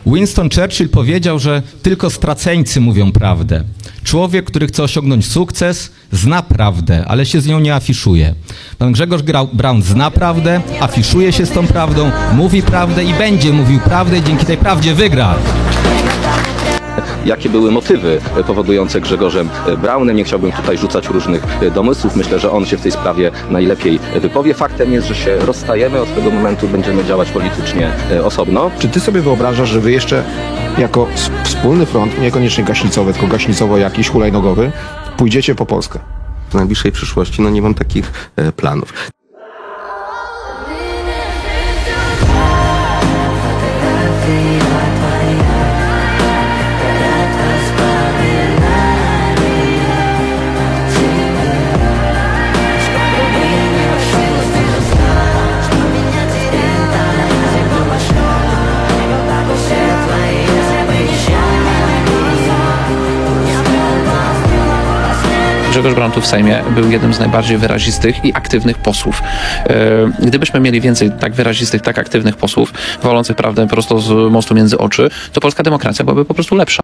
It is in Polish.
Winston Churchill powiedział, że tylko straceńcy mówią prawdę. Człowiek, który chce osiągnąć sukces, zna prawdę, ale się z nią nie afiszuje. Pan Grzegorz Braun zna prawdę, afiszuje się z tą prawdą, mówi prawdę i będzie mówił prawdę i dzięki tej prawdzie wygra. Jakie były motywy powodujące Grzegorzem Braunem? Nie chciałbym tutaj rzucać różnych domysłów. Myślę, że on się w tej sprawie najlepiej wypowie. Faktem jest, że się rozstajemy. Od tego momentu będziemy działać politycznie osobno. Czy ty sobie wyobrażasz, że wy jeszcze jako wspólny front, niekoniecznie gaśnicowy, tylko gaśnicowo jakiś, hulajnogowy, pójdziecie po Polskę? W najbliższej przyszłości nie mam takich planów. Grzegorz Braun tu w Sejmie był jednym z najbardziej wyrazistych i aktywnych posłów. Gdybyśmy mieli więcej tak wyrazistych, tak aktywnych posłów, walących prawdę prosto z mostu między oczy, to polska demokracja byłaby po prostu lepsza.